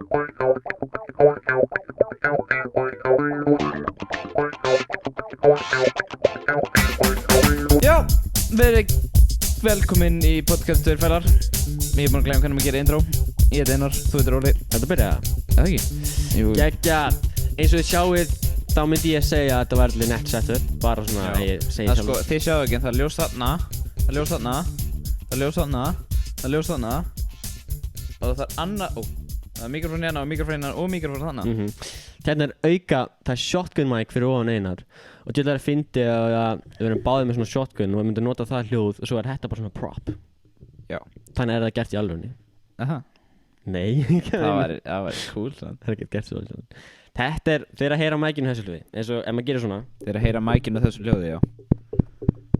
Já, verið velkomin í podcast Tveirfælar. Ég er búinn að glemma hvernig maður gerir intro. Ég heiti Einar, þú heitir Óli. Þetta byrjaði Er það ekki? Jú. Geggjað. Eins og þið sjáið, þá myndi ég segja að þetta var allir nett setup. Bara svona að ég segi Það sko, þið sjáu ekki en það er ljós þarna. Það er ljós þarna. Það er ljós þarna. Það er ljós þarna. Og það er annað, það er mikrofón hérna og mikrofón hérna og mikrofón þarna. Hérna er auka, það er shotgun mic fyrir ofan Einar. Og til það er fyndi að við erum báðið með svona shotgun og við myndum nota það hljóð og svo er þetta bara svona prop. Já. Þannig er það gert í alvörunni. Aha. Nei. Það væri cool sann. Það er ekki gert svo alveg. Þetta er, þeir að heyra mækinu þessu hljóði. Eins og ef maður gerir svona. Þeir að heyra mækinu þessu hljóði, já.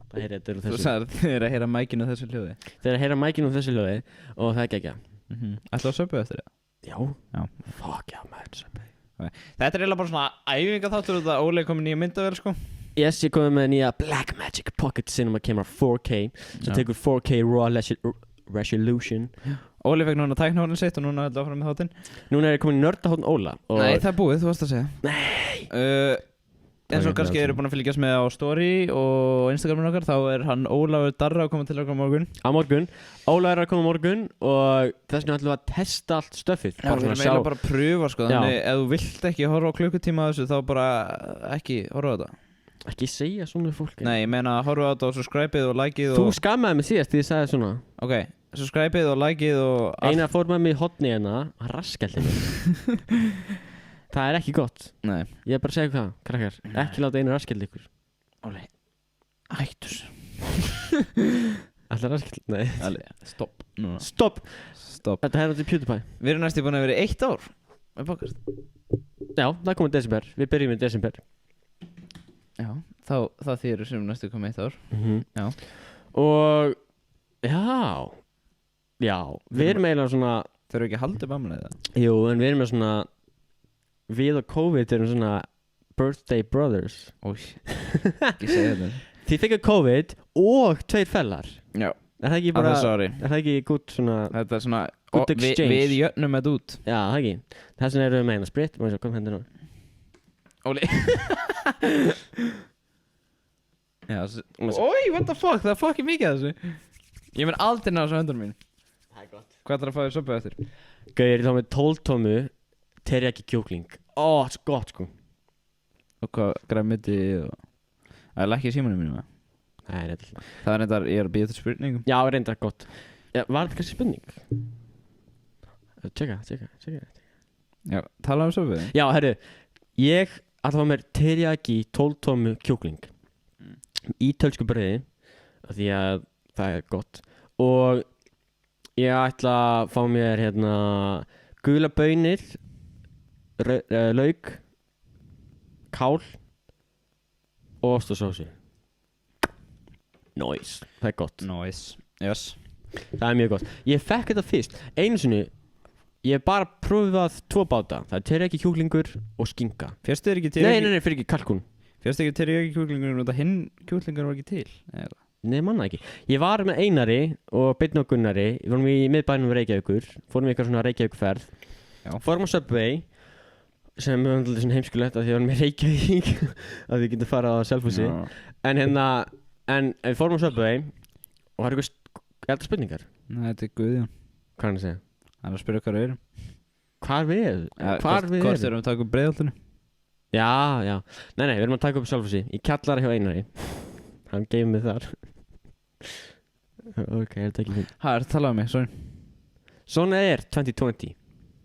Það heyri þetta úr þessu. Þú sagðir þeir að heyra mækinu þessu hljóði. Þeir að heyra mækinu þessu hljóði og það er geggjað. Ætlaðu að söpja eftir það? Já. Fuck já maður, söpja. Þetta er eiginlega bara svona æfingaþáttur út að Óli er komin nýja myndavél sko. Yes, ég komið með nýja Blackmagic Pocket Cinema Camera 4K sem tekur 4K RAW resolution. Óli fekk núna tæknihornin sitt og núna ætla áfram með þáttinn. Núna er ég komin í nördahorn Óla og... Nei, það er búið, þú varst að segja. Nei. Eins og kannski eru búin að fylgjast með á story og Instagramin okkar, þá er hann Ólafur Darra að koma til okkar á morgun. Á morgun. Óla er að koma á morgun og þess vegna ætlum við að testa allt stöffið. Já, við erum eiginlega bara að pröfa sko, þannig ef þú vilt ekki horfa á klukkutíma af þessu þá bara ekki horfa á þetta. Ekki segja svona fólki. Nei, ég meina horfa á þetta og subscribe-ið og like-ið og... Þú skammaði mig síðast því ég sagði svona. Ok, subscribe-ið og like-ið og... Einar fór með mig í hotni hérna, hann raskældi mig. Það er ekki gott. Nei. Ég er bara að segja það, krakkar. Ekki láta Einar raskældi ykkur. Óli, hættu þessu. Alltaf raskældi? Nei. Óli, stopp núna. Stopp! Stopp. Þetta hefði til PewDiePie. Við erum næstu búin að vera 1 ár með podcast. Já, það komið desember. Við byrjum í desember. Já, það þýðir sem næstu komið 1 ár. Já. Og já, við erum eiginlega svona... Þau eru ekki að halda upp afmælið það? Jú, en við erum með svona... Við og COVID erum svona birthday brothers. Ói, ekki segja þetta. Þið fengið COVID og 2 fellar. Já. Er það ekki bara... sorry. Er það ekki gútt svona... Þetta er svona... Good exchange. Við jötnum þetta út. Já, það ekki. Þess vegna erum við með eina sprit. Má ég svo, kom hendur nú. Óli. Já, Ói, what the fuck, það er fucking mikið af þessu. Ég mun aldrei ná þessu höndunum mín. Það er gott. Hvað ætlar að fá þér söpbu eftir? Gauðir þá með 12 tómu teriyaki kjúkling. Ó, það er svo gott sko. Og hvað græmiti og... Það er ekki í símanum mínum það? Nei, reyndar. Það er reyndar, ég er að býða til spurningum. Já, reyndar gott. Já, var þetta kannski spurning? Tjekka. Já, tala um söpbu. Já, herru, ég ætla að fá mér teriyaki 12 tómu kjúkling. Ítölsku brauði, af því að það er gott. Og ég ætla að fá mér hérna gula baunir, lauk, kál og ost og sósu. Nice, það er gott. Nice, yes. Það er mjög gott. Ég fekk þetta fyrst, einu sinni, ég hef bara prófað 2 báta. Það er teriyaki kjúklingur og skinka. Fyrstu er ekki teriyaki... Nei, fyrir ekki kalkún. Fyrstu ekki teriyaki kjúklingur og hinn kjúklingur var ekki til, eða? Nei, manna ekki. Ég var með Einari og Beinni og Gunnari. Við vorum í miðbænum Reykjavíkur. Fórum í eitthvað svona Reykjavíkferð. Já. Fórum á Subway, sem er alltaf svona heimskulegt að því við vorum í Reykjavík að við getum farið á Selfossi. En við fórum á Subway og það er eitthvað spurningar. Nei, þetta er Guðjón. Hvað er hann að segja? Hann er að spyrja hvað við erum. Hvar við erum? Hvort erum við að taka upp Breiðholtinu? Já. Nei, við erum að taka upp Selfossi. Í kjallara hjá Einari. Hann geif mig þar. Ok, þetta ekki fint. Það er að tala um mig, sorry. Svona er 2020.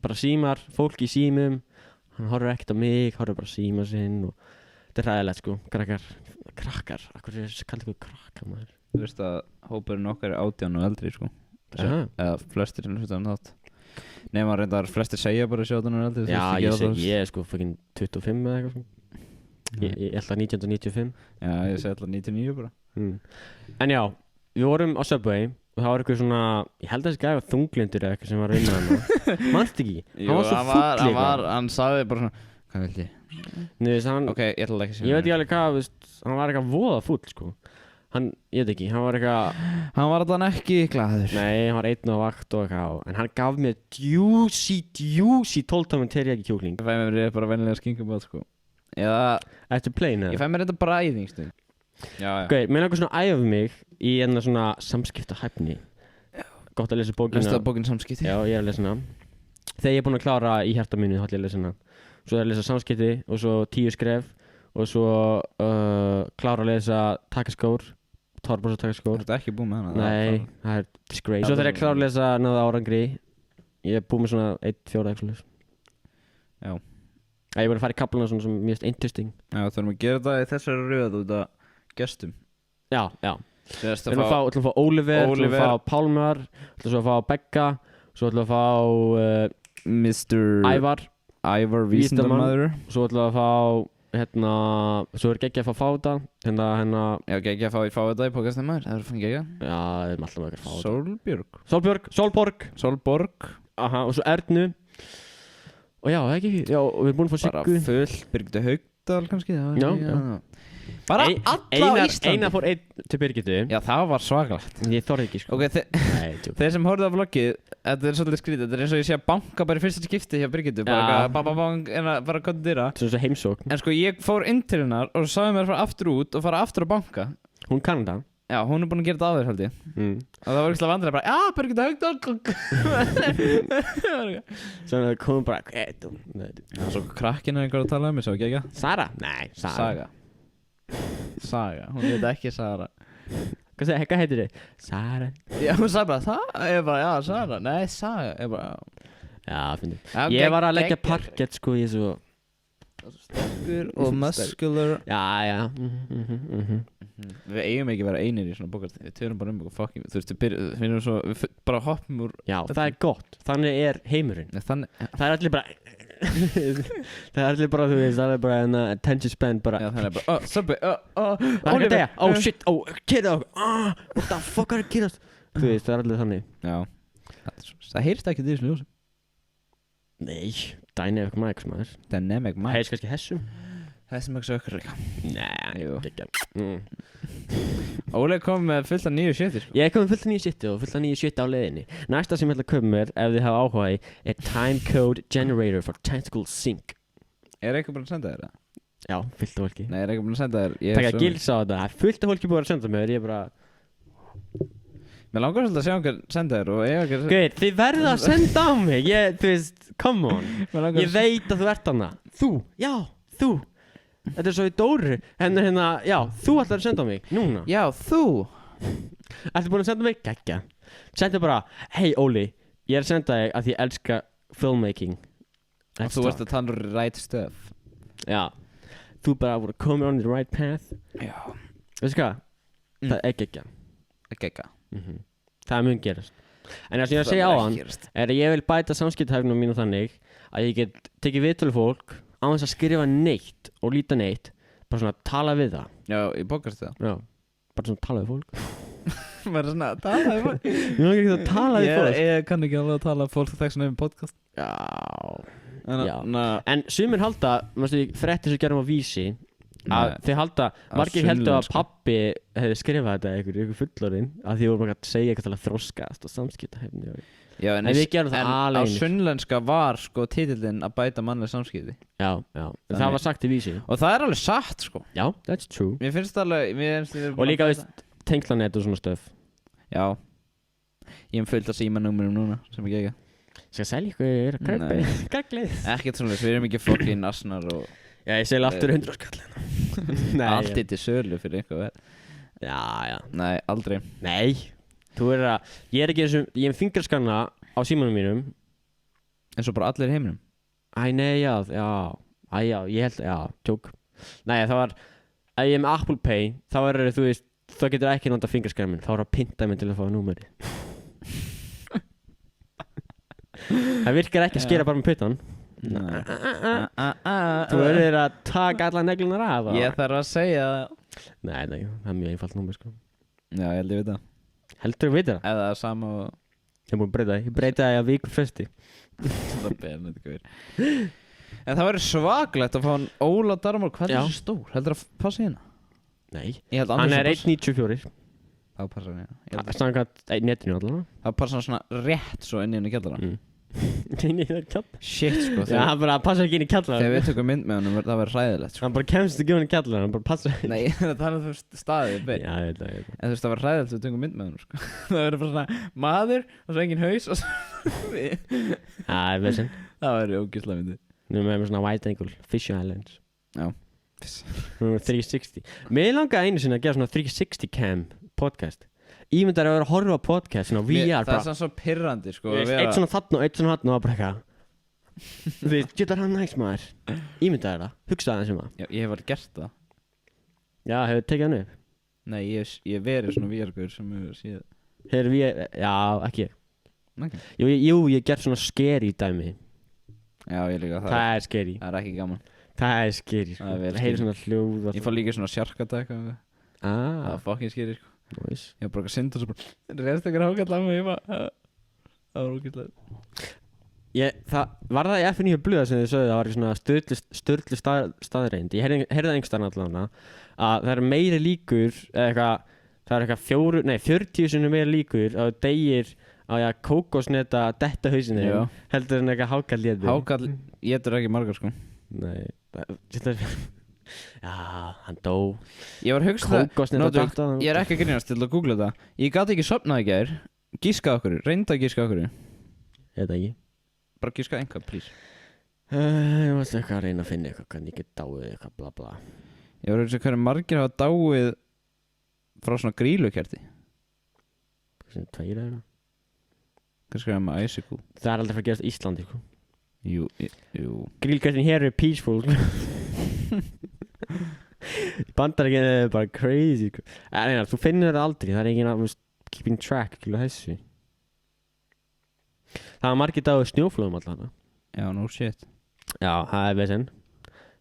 Bara símar, fólk í símum. Hann horfir ekkert á mig, horfir bara á síma sinn og þetta er hræðilegt sko. Krakkar. Akkur er þessi kallið ykkur krakka maður. Þú veist að hópurinn okkar er 18 og eldri sko. Eða flestir sem hlusta það. Nema reyndar flestir segja bara 17 og eldri. Já, ég er sko fucking 25 eða eitthvað sko. Ég ætla 1995. Já, ég segi alltaf 99 bara. En já, við vorum á Subway og það var eitthvað svona, ég held að þessi gæði var þunglindur eða eitthvað sem var að vinna hann. Manstu ekki? Hann var svo fúll líka. Hann sagði bara svona, hvað vildi ég? Nei, hann... Ok, ég ætla ekki að segja. Ég veit ekki alveg hvað, hann var eitthvað voða fúll sko. ég veit ekki, hann var eitthvað Hann var allan ekki glaður. Nei, hann var einn á vakt og eitthvað en hann gaf mér juicy 12 tómum teriyaki kjúkling Ég fæ mér bara vennilega skinkubát sko. Eða Eftir plain ég fæ mér þetta bara æðingstu. Já. Ok, mér langar svona að æfa mig í enna svona samskiptahæfni Gott að lesa bókina Næsta bókin samskipti. Já, ég er að lesa hana Þegar ég er búinn að klára í hjarta mínu þá ætla ég að lesa hana Svo er að lesa samskipti og svo 10 skref og svo klára að lesa takaskór Torbrós og takaskór Þetta er ekki búið með hana. Nei, það er disgrace Svo þegar ég klára að lesa náða árangri Ég er búinn með svona 1/4 eitthvað Já. Ég er bara að fara í kaplana svona sem mjög interesting Já, þurfum að gera þetta í þessari röð út af gestum. Já, já Við Við ætlum að fá Oliver, við ætlum að fá Pálmar Við ætlum að fá Begga Svo ætlum við að fá Mr. Ævar Vísindamaður. Svo ætlum við að fá Svo er geggjað að fá Fáta Hérna Já, ekki að fá þetta í podcastin maður. Það er fangið ekki. Já, við erum alltaf með að fá Solbjörg. Solborg Aha, og svo Ernu Og já, ekki Já, og við erum búin að fá Bara Siggu full. Birgitta Haugdal kannski. Já. Bara alla á Íslandi. Einar fór einn til Birgittu Já, það var svakalegt. Ég þorði ekki sko Ok, Nei, tjók þeir sem horfðu á vloggið, þetta er svolítið skrítið. Þetta er eins og ég sé að banka bara í fyrsta skipti hjá Birgittu. Bara bang, bara kottu dyra. Svo heimsókn En sko, ég fór inn til hennar og sagði mér að fara aftur út og fara aftur að banka. Hún kann það Já, hún er búin að gera þetta áður held ég. Og það var ekki vandræði bara, já, Birgitta Haugdal. Svo komum bara Já, svo krakkinn er einhver að tala um mig, svo ekki ekki? Sara? Nei, Saga, hún heit ekki Sara. Hvað heitir þið? Sara Já, hún sagði bara, það? Ég bara, já, Sara. Nei, Saga. Ég bara, Já, finnir já. Ég var að leggja parkett sko, ég svo Sterkur og muscular. Já Við eigum ekki að vera einir í svona bókast. Við törum bara eitthvað fucking. Þú veist, við erum svo, við bara hoppum úr. Já, það er gott, þannig er heimurinn Þannig. Það er allir bara Það er allir bara, þú veist, það er bara en attention span bara Já, þannig bara, Subway, Það er ekki að degja, shit, kidda what the fuck er að kiddast Þú veist, það er allir þannig Já. Það heyrst ekki því sem ljósum. Nei, dynamic mics maður Dynamic mic. Heyrst kannski hessum Þessum ekki svo okkur líka. Nei, Jú. ekki Óli kom með fullt af nýju shiti sko. Ég er komið fullt af nýju shiti og fullt af nýju shiti á leiðinni Næsta sem ég ætla að koma mér, ef þið hafa áhuga í er Timecode Generator for Tentacle Sync Er eitthvað búin að senda þér það? Já, fullt af fólki Nei, er eitthvað búin að senda þér? Takk að Gils á þetta, það er fullt af fólki búin að senda mér Ég er bara Mér langar svolítið að sjá einhver senda þér og ég ekki Gauð, þið verða að senda á mig þú veist, come on Ég veit að þú ert hana Þú, já, þú Þetta er svo í Dóru já, þú ætlar að senda á mig, núna Já, þú. Ætlar búin að senda mig, geggja Sendu bara, hei Óli Ég er að senda þig að ég elska filmmaking Og þú ert að tala um right stuff. Já, þú bara voru að koma on the right path Já. Veistu hvað, það er geggja Ekki ekki. Það mun gerast En það sem ég er að segja á hann er að ég vil bæta samskiptahæfnum mínu þannig að ég get tekið viðtölu fólk á þess að skrifa neitt og líta neitt bara svona tala við það Já, í bókast það. Já, bara svona tala við fólk Bara svona, tala við fólk. Ég langar ekki að tala við fólk Ég kann ekki alveg að tala við fólk þegar svona um podcast. Já En sumir halda, fréttir sem gerum á Vísi að þið halda, margir heldur að pabbi hefði skrifað þetta einhver fullorinn að því voru að segja eitthvað til að þroskast og samskiptahæfni Já, en við gerum það alveg á sunnlenska var sko titillinn að bæta mannlega samskipti. Já, það var sagt í Vísi Og það er alveg satt sko. Já, that's true Mér finnst alveg Og líka veist, tengslanet og svona stöf Já. Ég fullt af símanúmerum núna sem ég ekki. Skal selja ykkur Gagleið Ekkert svona, við erum ekki fucking asnar og Já, ég selja aftur 100 skall allt til sölu fyrir eitthvað verð. Já Nei, aldrei. Nei, þú er að Ég er ekki eins og, ég hef fingraskanna á símanum mínum En svo bara allir í heiminum. Æ, nei, já, ég held, já, tjók Nei, það var, ef ég er með Apple Pay þá er, þú veist, þá getur ekki notað fingraskanna minn, þá er að pynta mig til að fá númeri Það virkar ekki að skera bara með puttan Þú verður að taka alla neglunar af Ég þarf að segja það. Nei, það er mjög einfalt númer sko Já, ég held ég veit það. Heldur þú veit það? Eða það er sama og Ég er búin að breyta það, ég breyta það að viku fresti Það er beðan En það verður svaklegt að fá hann Óla Darmar. Hvað er Já. þessi stór? Heldur að passa hérna? Nei, Ég held hann Andersen er 1.94 Það passar hann, já Samkvæmt netinu allavega Það passar svona rétt svo inn í henni kjallara Inn í þér kjallara Shit, sko Já, hann bara passar ekki inn í kjallara Þegar við tökum mynd með honum, það verður hræðilegt, sko Hann bara kemst ekki inn í kjallara, hann bara passar Nei, það er þú veist staðið beint Já, ég veit það En þú veist, það verður hræðilegt þegar við tökum mynd með honum, sko Það verður bara svona maður og svo engin haus og svo Já, það er vesinn Það verður ógislega myndið Nú með svona White Angle, Fish Islands Já. Nú er 360 Mér langaði einu sinni að gera svona 360 cam podcast Ímyndar að vera að horfa á podcast svona VR Það er svona svo pirrandi, sko að Eitt svona þarna og eitt svona þarna og bara eitthvað Þú veist, geta hann næst maður Ímyndar það, hugsaði þessum það Já, ég hef alveg gert það Já, hefur tekið hann upp Nei, ég hef verið svona VR-gaur sem hefur síðan Hefur við, já, ekki ég okay. Jú, ég gert svona scary dæmi Já, ég líka Það er scary Það er ekki gaman Það er scary, sko Það er vel Það heyrir scary. svona hljóð og Ég fá líka svona shark-attack Það Ah, er fucking scary, sko nice Ég var bara að synda og svo bara Rest ekkert hákall af mig ég bara, Það var ógeðslega Var það í FNÍ blöða sem þið sögðu það var ekki svona störtlu staðreind Ég heyrði það einhverstaðan allavega að það er meiri líkur eða eitthvað það er eitthvað 40 sinnum meiri líkur að þú deyir á að kókosneta detta hausinu Já. heldur en eitthvað hákall létur Hákall getur ekki margar, sko Nei Já, hann dó Ég var að hugsa það Kókosneta Nótum, detta Ég er ekki að grínast til að googla þetta Ég gat ekki sofnað í gær Gíska okkur, reynda að gíska okkur Ég veit ekki Bara gíska einhvað, please Ég varst eitthvað að reyna að finna eitthvað hvernig ég get dáið eitthvað bla bla Ég var að hugsa hvernig margir hafa dáið frá svona grílukerti Sem tveir eða eitthvað Hvað skrifaði með Icicle? Það er aldrei fyrir að gerast í Íslandi sko. Jú Grílkjörtin hér er peaceful Bandaríkinn er bara crazy sko. Einar, þú finnir þetta aldrei það er enginn að keeping track til þessu Það var margir dagur snjóflóðum allavega Já, no shit Já, það er vesen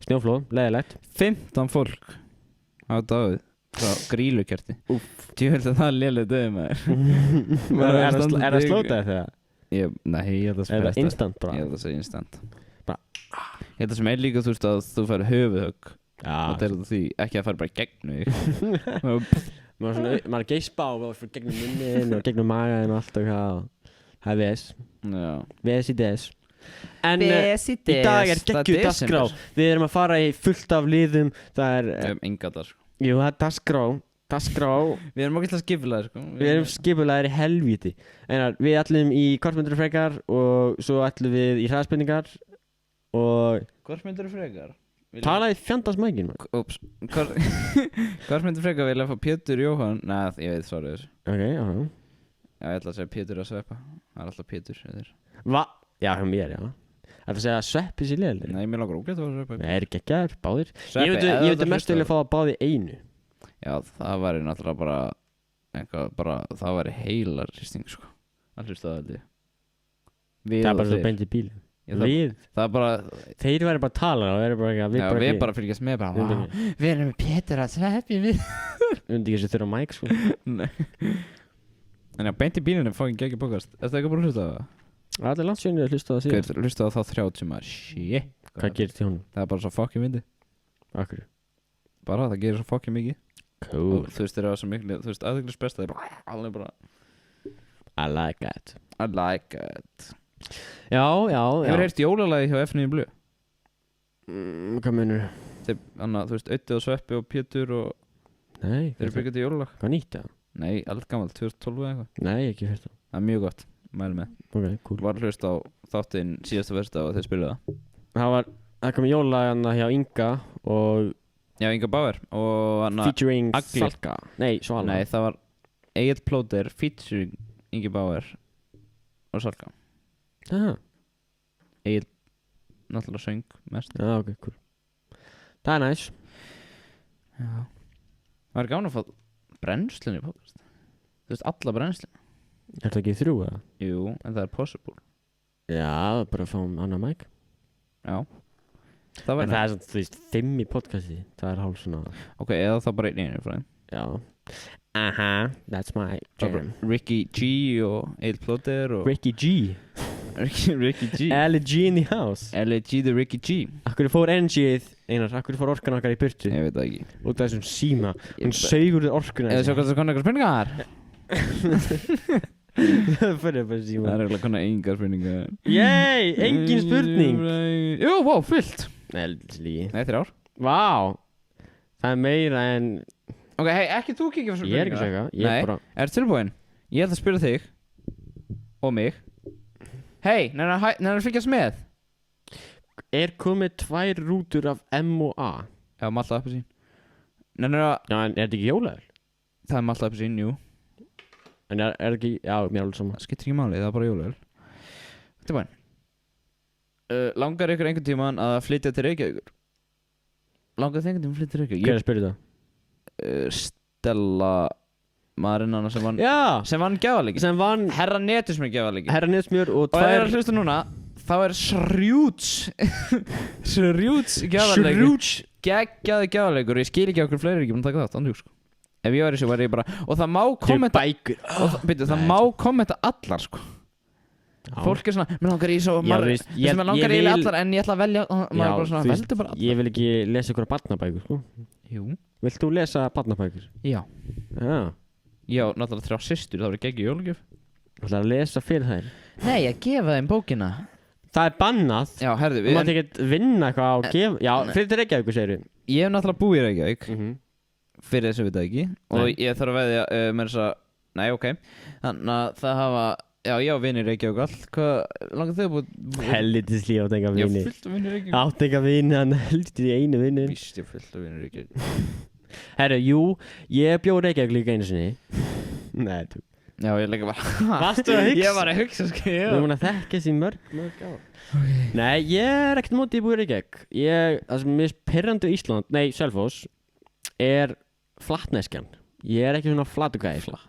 Snjóflóð, leiðilegt 15 fólk hafa dáið frá grílukerti Djúvel það er lélega döðum maður Er það slótað þegar? Nei, ég held að Er það instant bara? Ég held að segja instant Bara Ég held að sem er líka þú veist að þú fær höfuðhögg Já og það er því ekki að fara bara í gegn þig Maður geispa á og fyrir gegnum munnin og gegnum magaðin og allt og hvað Það er VS Já VS í DS En í dag er geggjuð dagskrá Við erum að fara í fullt af liðum Það er enga dag Jú, það er dagskrá Við erum okkur skipulaðir sko Við erum skipulaðir í helvíti Einar, við ætlum í kortmyndur frekar og svo ætlum við í hraðspurningar og Hvort myndir þú frekar? talaði fjandans mækin Úps Hvort myndir frekar vilja fá Pétur Jóhann? Nei, ég veit svarið þessu Ok, já Já, ég ætla að segja Pétur að sveppa Það er alltaf Pétur Já, hjá mér, já Það er að segja að sveppi sér liðlega Nei, mér langar ógætt að sveppa Nei, er ekki ekki að báðir Sveppi, Ég veit mest vilja fá að báði einu Já, það væri náttúrulega bara eitthvað, bara, það væri heilar hristing, sko að hlusta það held ég Við Það er og bara svo þeir. beint í bílinn Já, það- Við Það er bara, Þeir væri bara að tala og þeir bara ekki já, við bara fylgjast með bara, Við "Vá, við erum með Pétur að sveppi við Undi ekki þessu þurra mæk sko Nei En já, beint í bílunum fókin geggi bókast Er það ekki bara að hlusta á það? Allir landsjónir að hlusta á það síðan Gauð, hlusta á þá 30 maður Shit Hvað gerir til honum? Það er bara svo fokkin myndi Akkur Bara, það gerir svo fokkin mikið Cool Og þú veist, þeir eru svo miklu, þú veist, aðeinslega besta Það er bara, alveg bara I like that I like it Já Hefur heyrt jólalagi hjá FNÍ Blu? Hvað mennur? Þeir, annað, þú veist, Ötti og Sveppi og Pétur og Nei Þeir eru byggjað til jólalag Hvað nýtt það? Nei, allt gammalt, 2012 eða eitthvað Nei, ekki heyrt það Það er mjög gott, mælu með Ok, cool Var að hlusta á þáttinn síðasta versta og þeir spiluðu það Það kom jólagana hjá Inga og Já, Inga Bauer og hana featuring Agli. Salka Nei, Svala Nei, það var Egil Plóter featuring Inga Bauer og Salka Aha. Egil náttúrulega söng mest Já, ok, cool Það er næs Já Það er gaman að fá brennslunni í podcast Þú veist, alla brennslunni Er það ekki 3 eða? Jú, en það er possible Já, bara að fá annar mic Já Það var En það er svona, þú veist, 5 í podcasti Það er hálf svona Ok, eða það bara einu frá þeim Já Aha, that's my jam Ricky G og Egil Plóter og Ricky G Ricky G LG in the house. LG the Ricky G. Akkur fór energið, Einar, akkur fór orkan okkar í burtu? Ég veit það ekki. Út af þessum síma. Hún saugur þér orkuna. Eða svo hvað það konar eitthvað spurningar? Það fyrir bara síma. Það eiginlega konar engar spurningar. Yey, engin spurning. Jú, wow, fullt. Nei, 3 ár. Vá. Það meira en... Ok, hei, ekki þú kíkja fyrir spurningar. Ég ekki að segja, ég Nei, bara... tilbúin? Ég ætla að spyrja þig. Og mig. Hei, nefnir að fylgjast með? komið 2 rútur af M og A? Já, Malta appelsín. Nefnir að... Já, en þetta ekki jólaður? Það Malta appelsín, jú. En ekki... Já, mér alveg saman. Það skiptir ekki máli, það er bara jólaður. Tilbúin. Langar ykkur einhvern tímann að flytja til Reykjavíkur? Langar þig einhvern tímann að flytja til Reykjavíkur? Hver er að spyrja það? Stella Marinana sem vann gjafaleiki. Sem vann Herra Netusmjör gjafaleiki. Herra Netusmjör og Og ef það er að hlusta núna, þá er Srjúts gjafaleiki. Geggjaði gjafaleikur. Ég skil ekki okkur fleiri ekki búin að taka þátt, andjúk sko. Ef ég væri þessu væri ég bara... Og það má kommenta... Það má kommenta allar sko. Fólk er svona, mér langar í svo mér langar í allar en ég ætla að velja maður er bara svona, veldu bara allar. Ég vil ekki lesa ykkur barnabækur sko. Jú. Vilt þú lesa barnabækur? Já. Já, náttúrulega 3 systur, það verður geggjur jólagjöf. Þú ætlar að lesa fyrir þær? Nei, að gefa þeim bókina. Það er bannað. Já, herðu, þú mátt ekkert vinna eitthvað á að gefa. Já, fyrir til Reykjavíkur segir við. Ég hef náttúrulega búið í Reykjavík fyrir þessu við það ekki. Og Nei. ég þarf að veðja með þess að, nei, ok. Þannig að það hafa, já, ég á vini í Reykjavík all. Hvað langar þau að búið? Hellitis líf átt enga Ég vini. á fullt af vini í Reykjavík. Átt enga vini, hann hellitis í einu vini. Víst, ég á fullt af vini í Reykjavík. Herru, jú, ég bjó í Reykjavík líka einu sinni. Nei, þú. Já, ég leika bara. Varstu að hugsa? Ég var að hugsa, sko, já. Við erum að þekka þessi mörg ár. Nei, ég er ekkert mótið í búið í Reykjavík. Það sem er pirrandi Ísland, nei, Selfoss, er flatneskjan. Ég er ekki svona flatugæði.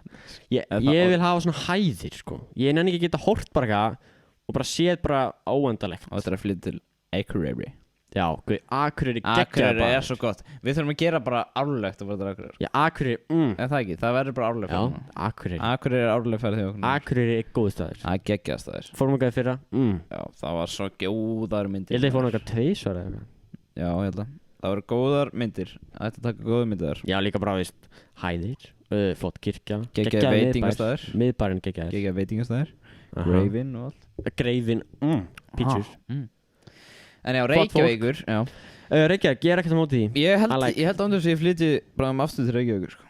Ég vil hafa svona hæðir, sko. Ég nenni ekki að geta hort bara eitthvað og bara séð bara óendalegt. Og þetta er að flytja til Akureyri. Já, Akureyri geggjaði bara. Er svo gott. Við þurfum að gera bara árlegt að fara til Akureyri. Já, Akureyri, En það ekki, það verður bara árleg Já, ferð. Akureyri. Akureyri er árleg ferð hjá okkur. Akureyri er góð staður. Það er geggjast staður. Fórum okkar fyrra. Já, það var svo góðar myndir. Ég held að ég fórum okkar 2 eða eitthvað. Já, ég held að. Það voru góðar myndir. Það ætti að taka góða myndir þar. Já, líka bara, veist, hæðir, flott kirkja. Geggjaði veitingastaður. Miðbærinn geggjaður. Geggjaði veitingastaður. Greifinn og allt. Greifinn, pítsur. En já, Reykjavíkur, já. Reykjavík, ég er ekkert á móti því. Ég held ándur þess að ég flytti bara aftur til Reykjavíkur, sko.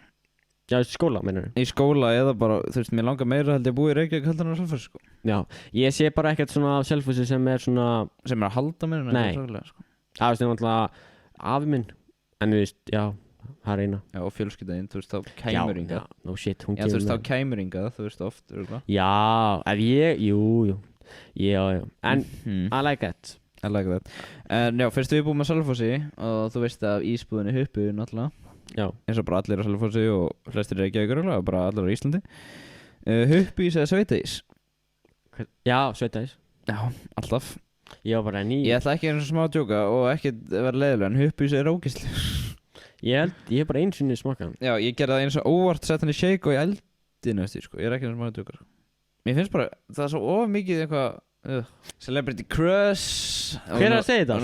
Já, skóla, meinar þú? Í skóla eða bara, þú veist, mér langar meira held ég að búa í Reykjavík heldur en á Selfossi, sko. Já, ég sé bara ekkert svona af Selfossi sem er svona... Sem er að halda mér en Nei. Saglega, sko. Það veist, það er náttúrulega afi minn. En þú veist, já, það er eina. Já, og fjölskyldaðinn, þú veist, þá kæmur hingað. Já, no shit, hún Já, þú veist, þá kæmur hingað, þú veist, oft, örugglega. Já, ef ég, jú. Já. En, I like that. I like that. En já, fyrst við búum með Selfossi og þú veist að ísbúðinni Huppu náttúrulega. Já. Eins og bara allir á Selfossi og flestir í Reykjavík og bara allir á Íslandi. Huppís eða Sveitaís? Já, Sveitaís. Já, alltaf. Ég var bara Ég ætla ekki eins og smá að djóka og ekki vera leiðilega, en Huppís er ógeðslegur. Ég hef bara einu sinni smakað. Já, ég gerði það eins og óvart sett hann í shake og í eldinu eftir, sko. Ég er ekki eins og smá að djóka. Mér finnst bara, það er svo of mikið eitthvað Celebrity Crush. Hver er að segja þetta?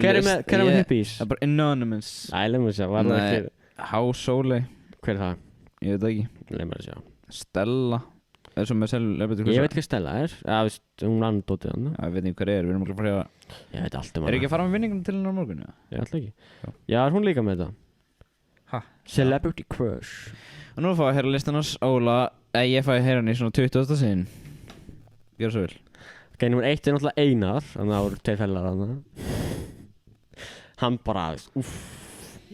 Hver er með Huppies? Það er bara Anonymous. Æ, leið mér að sjá, var það ekki... Hásólei. Hver er það? Ég veit það ekki. Leið mér að sjá. Stella. Er svo með Celebrity Crush. Ég veit hvað Stella er. Já, veist, hún vann dótið hann. Já, ég veit ekki hvað við erum að fara að... Ég veit allt um hana. Er ekki að fara með vinningum til hennar á morgun, já? Ég ætla ekki. Já, er hún líka með þetta? Ha? Celebrity Crush. Og nú fá að heyra listan hans Óla. Ég fæ að heyra hann í svona 20. sinn. Gjör svo vel. Ok, nummer 1 er náttúrulega Einar, þannig að það voru 2 fellar hann. Hann bara,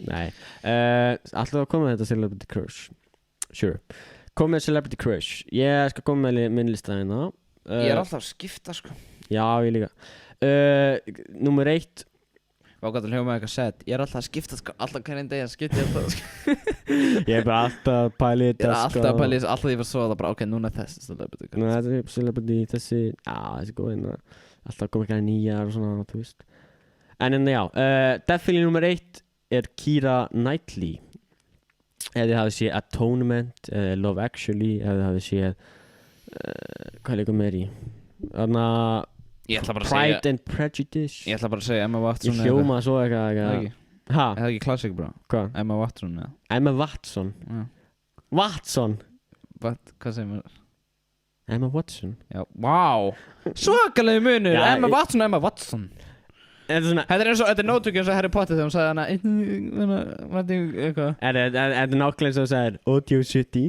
nei. Ætlaðu að koma með þetta Celebrity Crush? Sure. Kom með Celebrity Crush. Ég skal koma með minn lista hérna. Ég er alltaf að skipta, sko. Já, ég líka. Nummer 1. Vágat að hljóma eitthvað set. Ég er alltaf að skipta, sko. Alltaf hvernig degi að skipta ég alltaf, sko. Ég er bara alltaf að pæla þetta, sko. Ég er alltaf að pæla þetta, alltaf ég var svo að það bara, ok, núna er þessi Celebrity Crush. Nú, þetta er Celebrity, þessi, já, þessi góð, alltaf koma eitthvað nýjar og svona, þú veist. En já, definitely nummer 1 er Keira Knightley. Ef þið hafið séð Atonement, Love Actually, ef þið hafið séð, hvað leikur meir í? Þannig að Ég ætla bara að Pride segja and Prejudice. Ég ætla bara að segja Emma Watson Ég hljóma svo eitthvað ekki. Ha? Er það ekki klassik bro? Hvað? Emma Watson eða? Emma Watson. Já. Watson? Hvað segir maður? Emma Watson? Já, wow. Svakalegu munur. Já, Emma Watson og Emma Watson. Þetta er eins og, þetta er nóttökja eins og Harry Potter þegar hún sagði hana eitthvað. Þetta er nákvæmlega eins og það er Audacity.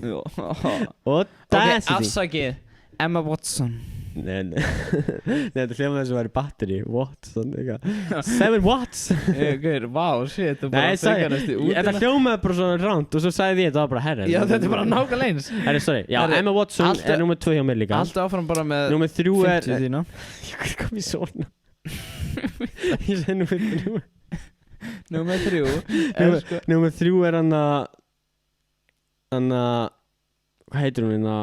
Audacity. Ok, afsakið. Emma Watson. Nei, þetta hljóma þess að væri batteri. Watson, eitthvað 7 watts. Wow, shit. Nei, þetta hljómaði bara svona ránt og svo sagði ég þetta var bara herri. Já, þetta er bara nákvæmlega eins. Herri, sorry. Já, Emma Watson er nummer 2 hjá mér líka. Alltaf áfram bara með Nummer 3 er 50 þína. Hvað kom ég svona? Ég segi nummer 3. Númer 3 Númer 3 er hann hvað heitir hún hérna?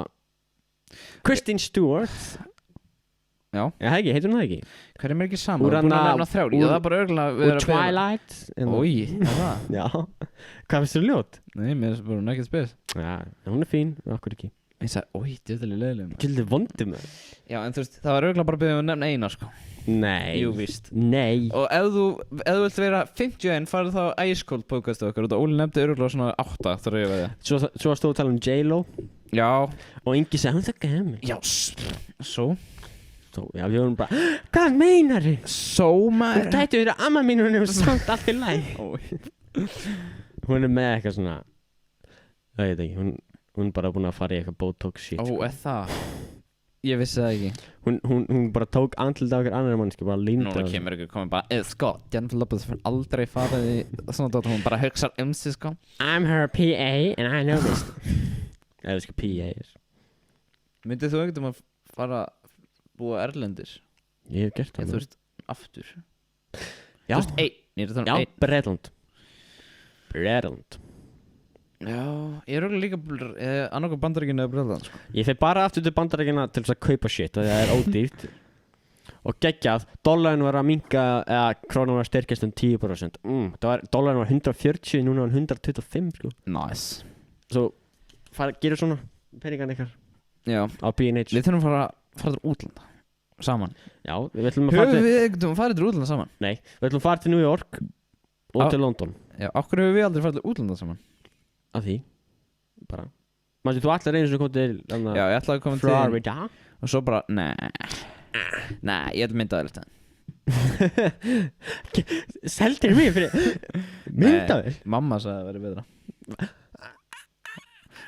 Kristen Stewart. Já. Heitir hún það ekki? Hver er mér ekki saman? Úr Búin að hana- nefna þrjár. Já, það er bara örgulega Úr Twilight. Ói, það? Já. Hvað finnst þér ljót? Nei, mér er bara nekkert spes. Já, hún er fín, okkur ekki. Ég sagði, ói, djöðlega leiðilegum. Gildi vondum það. Já, en þú veist, það var örgulega bara að byrja að nefna eina, sko. Nei. Jú, víst. Nei. Og ef þú vilt vera 51, farið þá Ice Cold podcastu okkar. Og Óli nefndi örgulega svona 8, þar ég veið. Svo stóðu að tala J-Lo. Já. Og Ingi sagði, hún það gaman. Já, svo? Já, við vorum bara, hvað meinar þið? Svo maður. Hún gæti verið amma mín og hún hefur samt allt í læg. Hún er með eitthvað svona, það veit ekki, hún er bara búin að fara í eitthvað botox shit. Ó, það? Ég vissi það ekki. Hún bara tók andlita á okkur annar mannski, bara línda. Núna kemur ykkur komið bara, sko, Jennifer Lopez fyrir aldrei farið í svona dót, hún bara hugsar sig, sko. I'm her PA and I know this. Eða sko PA er. Myndið þú ekkert að fara búa erlendis? Ég hef gert það. Þú veist, aftur. Já. Þú veist, ég er að tala um einn. Bretland. Já, ég er líka annarkoð Bandaríkinu eða Bretland, sko. Ég fer bara aftur til Bandaríkina til þess að kaupa shit og það er ódýrt. Og geggjað, dollarin var að minnka, eða krónan var að styrkjast 10%. Dollarin var 140, núna var 125, sko. Nice. Svo, gerir svona peningan ykkar. Já. Á B&H. Við þurfum að fara til útlanda. Saman. Já, við ætlum að fara til... Höfum við ekkert farið til útlanda saman? Nei, við ætlum að fara til New York og til London. Já, okkur höfum við aldrei farið til útlanda saman? Af því, bara. Mætti, þú allar einu sem kom til... Já, ég ætlaði að koma til... Florida. Og svo bara, nei, ég ætla myndaðir þetta. Seldir mig fyrir... Myndaðir? Mamma sagði að það væri betra.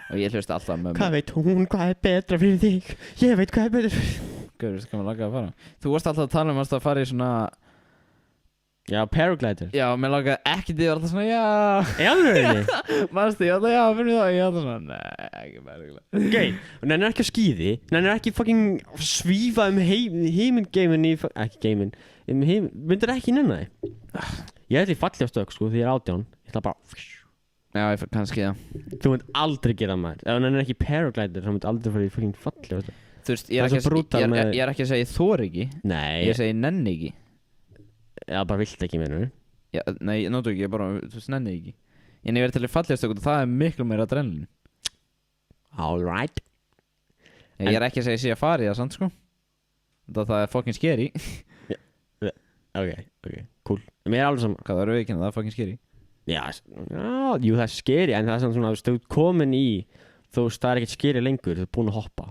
Og ég hlusti alltaf með Hvað veit hún, hvað er betra fyrir þig? Ég veit hvað er betra fyrir þig. Gauður, veistu hvað maður lagaði að fara? Þú varst alltaf að tala um að fara í svona... Já, paraglider. Já, mér lagaði ekki því að alltaf svona, já... Í alveg? Manstu, ég alltaf, já, fyrir það, ég alltaf svona, nei, ekki paraglider. Ok, og nennir ekki á skíði, nennir ekki fucking svífa heiminn-geimin í... Ekki geimin, myndir ekki nenni þig. Ég ætla í falljástök, sko, því ég er 18. Ég ætla bara... Já, ég fyrir kannski, já. Þú mynd aldrei gera maður. Ef hann er ekki paraglider, þá mynd aldrei fara í fucking falljástök. Þú veist, ég er ekki að segja ég þor ekki. Nei. Ég segi nenni ekki. Já, bara vilt ekki meina. Já, nei, nótu ekki, ég bara, þú veist, nenni ekki. En ég verði til að falljast okkur og það er miklu meira adrenalin. Alright. Ég er ekki að segja ég sé að fara í það, sant, sko. Það er fucking scary. Ok, cool. Mér er alveg saman. Hvað það eru ekki, það er fucking scary. Já, jú, það er scary, en það er svona, þú veist, komin í, þú veist, það er ekkert scary lengur, þú ert búin að hoppa.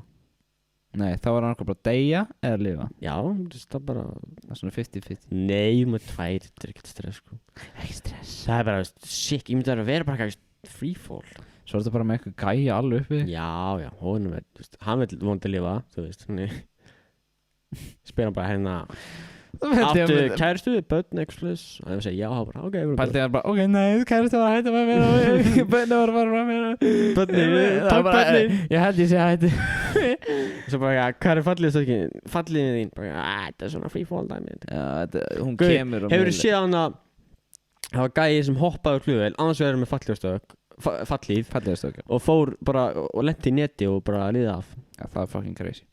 Nei, þá er hann okkur bara að deyja eða lifa. Já, það er bara... Það er svona 50-50. Nei, með tvær, þetta er ekkert stress, sko. Ekki stress. Það er bara, sick, ég myndi að vera bara eitthvað freefall. Svo er þetta bara með eitthvað gæja alveg uppi. Já, hún er, þú veist, hann vil vonandi lifa, þú veist, spyr hann bara hérna... Áttu kæristu, börn, eitthvað og það segja já, bara, ok. Pælti hann bara, ok, nei, kæristu var að hætta með mér og börni var að fara frá mér. Takk börni. Ég held ég sé að hætti. Svo bara, já, hvað er falliðið þín? Bara, þetta er svona freefall dæmi. Já, hún kemur og... Hefur þú séð hann að það var gæi sem hoppaði úr flugvél, annars vegar með fallíf og fór bara og lenti í neti og bara liða af. Já, það er fucking crazy.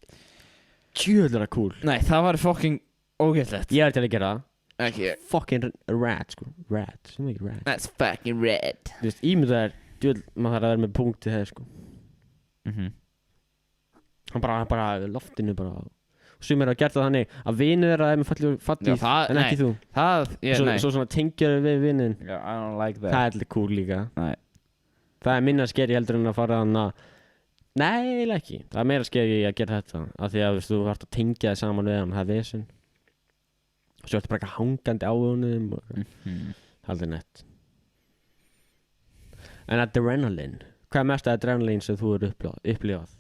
Tjöðlega cool. Nei, það var fucking ógeðslegt. Ég er til að gera það. Ekki. Fucking rat, sko. Rat, sem ekki rat. That's fucking red. Þú veist, ímyndað er, maður þarf að vera með punkt í það, sko. Hann bara loftinu bara. Og sumir hafa gert það þannig að vinur þeirra með fallið en ekki þú. Svo svona tengjur við vinnin. I don't like that. Það alltaf cool líka. Nei. Það minna skeri heldur en að fara þannig. Nei, eiginlega ekki. Það meira skeri að gera þetta. Af því að þú þarft að tengja það saman við hann. Það vesen. Og svo ertu bara eitthvað hangandi á honum. Það er nett. En adrenaline. Hvað er mest adrenaline sem þú upplifað?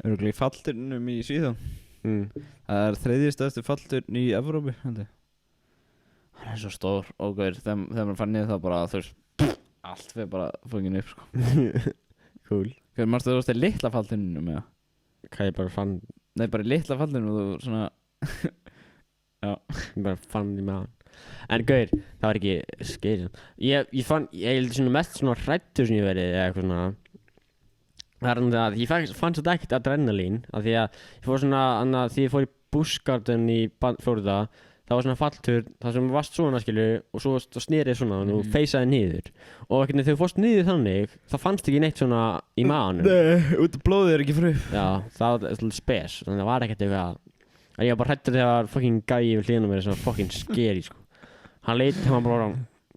Örugglega í fallturnum í Svíþjóð. Það er 3. stærsti fallturn í Evrópu. Hann er svo stór og gaur. Þegar maður fann niður það bara allt fyrir bara fóngin upp sko. Cool. Hvað marstu þú varst í litla fallturnum eða? Hvað ég bara fann? Nei, bara í litla fallturnum og þú svona já. Ég bara fann í maðan. En gaur, það var ekki skeið. Ég held svona mest svona hræddur sem ég verið eða eitthvað svona. Það er að ég fann svo ekkert adrenalín af því að ég fór svona því ég fór í Busch Garden í Florida. Það var svona falltur, það sem varst svona skilju og svo snerið svona og þú feysaði niður. Og þegar þú fórst niður þannig, það fannst ekki neitt svona í maganum. Nei, út af blóðið er ekki frá. Já, það var svolítið spes, þannig það var ekkert eitthvað. En ég var bara hræddur þegar það var fucking gæi við hliðina mér, svona fucking scary sko. Hann leit, hann var bara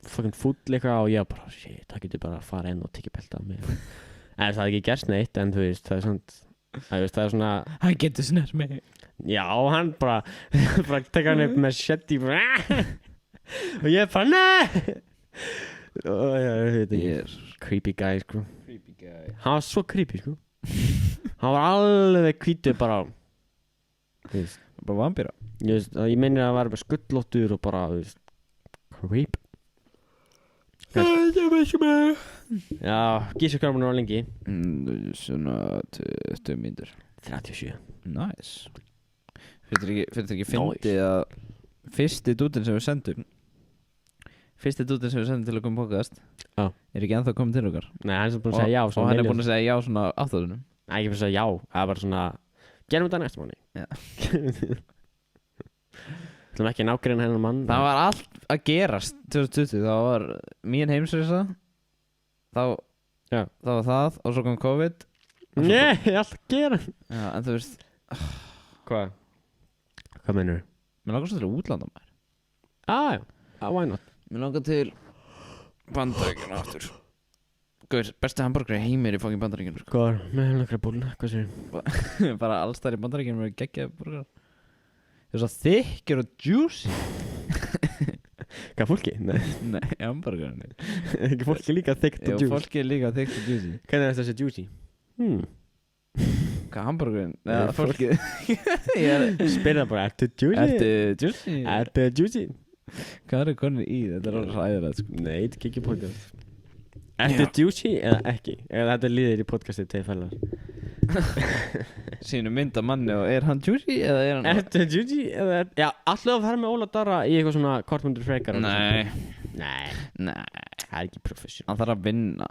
fucking fúll eitthvað og ég bara, shit, það getur bara að fara inn og tekja belta af mig. En það hafði ekki gerst neitt, en þú veist, það er svona, það er svona. Hann getur snert mig. Já, hann bara tekka hann upp með shetty og ég bara, nei! Og ég veit ekki, creepy guy, sko. Creepy guy. Hann var svo creepy, sko. Hann var alveg hvítur bara, þú veist. Bara vampíra. Ég meina að það var bara skullóttur og bara, þú veist, creep. Já, gísur hvað var lengi? Svona 20 mínútur. 37. Nice. Fyrir ekki fyndið að fyrsti dútin sem við sendum til að koma podcast er ekki ennþá komið til okkar. Nei, hann er búinn að segja já og hann er búinn að segja já svona áttáðunum. Nei, ekki búinn að segja já, það er bara svona gerum þetta næsta mánuði. Já. Það er ekki nákvæmlega hennar mann. Það var allt að gerast 2020, það var mín heimsreisa þá var það og svo kom COVID. Nei, allt að gera. Já, en þú veist Hvað? Hvað meinur þú? Mér langar svo til útlanda maður. Já, why not? Mér langar til Bandaríkjanna aftur. Guður, besti hamburgeri heimir í fucking Bandaríkjanna sko. Góður, með nokkra búlna, hvað séu? Bara alls þar í Bandaríkjanna með geggjaði burgerar. Það er svo þykkir og juicy. Hvað, fólki? Nei, hamburgerarnir. Ekki fólki líka þykkt og juicy? Já, fólki er líka þykkt og juicy. Hvernig er þessi juicy? Hvað hamburgerinn? Eða fólkið? Spyrða bara, ertu juicy? Ertu juicy? Hvað eru konur í? Þetta er alveg ræðilegt sko. Nei, þetta er ekki podcast. Ertu juicy eða ekki? Eða þetta líður í podcastið til fælar. Sýnu mynd af manni og er hann juicy eða er hann... Ertu juicy eða er... Já, alltaf að fara með Óla Darra í eitthvað svona kortmundur frekar. Nei. Það er ekki professional. Hann þarf að vinna.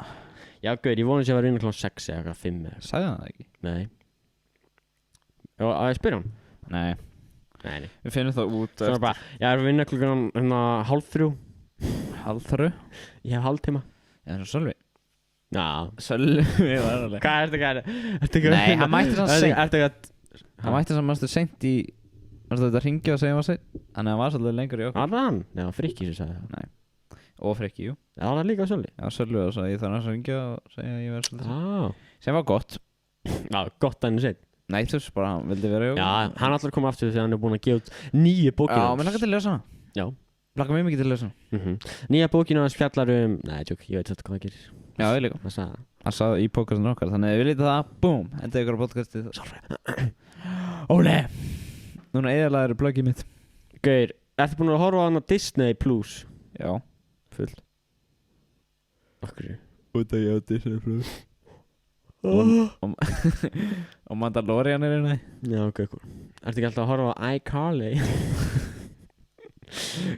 Já, gauður, ég vonið sem að vera vinna kl. 6 eða kl. 5 eða. Sagði hann það ekki? Nei. Já, að ég spyrja hann? Nei. Við finnum það út eftir. Svo bara, ég er að vinna klukkan 2:30. 2:30? Ég hef hálftíma. Já, svo Sölvi. Já. Sölvi var alveg. Hvað ertu? Nei, hann mætti samt seint. Hann mætti samt mannstu seint í... Mannstu þetta ringi og segja hann var seint. Þannig að hann var svolítið lengur í okkur. Var það hann? Nei, það var Frikki sem sagði það. Nei. Og Frikki, jú. Já, það var líka Sölvi. Já, Sölvi var svo. Ég þarf að ringja og segja að ég verði svolítið. Sem var gott. Já, gott að henni seint. Nei, þú veist bara, hann vildi vera í okkur. Já, hann allar kom aftur þegar hann búinn að gefa út 9 bókina. Já, mér langar til að lesa hana. Já. Langar mjög mikið til að lesa hana. Nýja bókina hans fjallar Nei, tjók, ég veit þetta hvað það gerir. Já, ég líka. Hann sagði í podcastinu okkar, þannig að við lítið það, boom, enda ykkur á podcastið. Óli! Núna eðalaður pluggið mitt. Gauir, ertu búinn að horfa á hana Disney Plus? Já, fullt. Okkur. Út að ég á Disney Plus. Og Mandalorian er hérna. Já, ok, cool. Ertu ekki alltaf að horfa á iCarly?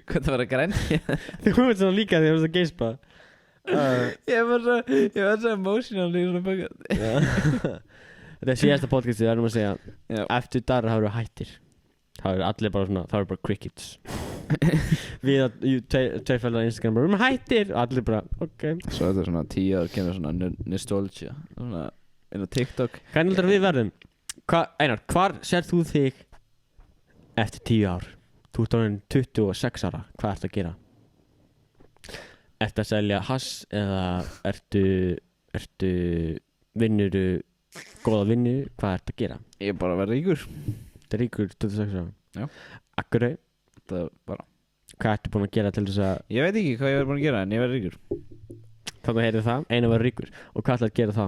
Hvað það var að grænja? Þú komið svona líka þegar þú varst að geispa. Ég var svo emotional í svona böggat. Þetta er síðasta podcastið, það erum að segja. Eftir Darra það eru hættir. Það eru allir bara svona, það eru bara crickets. Við að tveir fælar á Instagram bara, hættir! Og allir bara, ok. Svo þetta er svona 10 ár kemur svona nostalgia. Svona inn á TikTok. Hvernig heldur við verðum? Einar, hvar sér þú þig eftir 10 ár? Þú ert orðinn 26 ára. Hvað ertu að gera? Ertu að selja hass eða ertu vinnuru góða vinnu? Hvað ertu að gera? Ég er bara að vera ríkur. Þetta er ríkur 26 ára. Já. Akkurau. Þetta er bara. Hvað ertu búin að gera til þess að... Ég veit ekki hvað ég er búin að gera en ég verð ríkur. Þannig að heyrðu það, Einar var ríkur. Og hvað ætlaði að gera þá?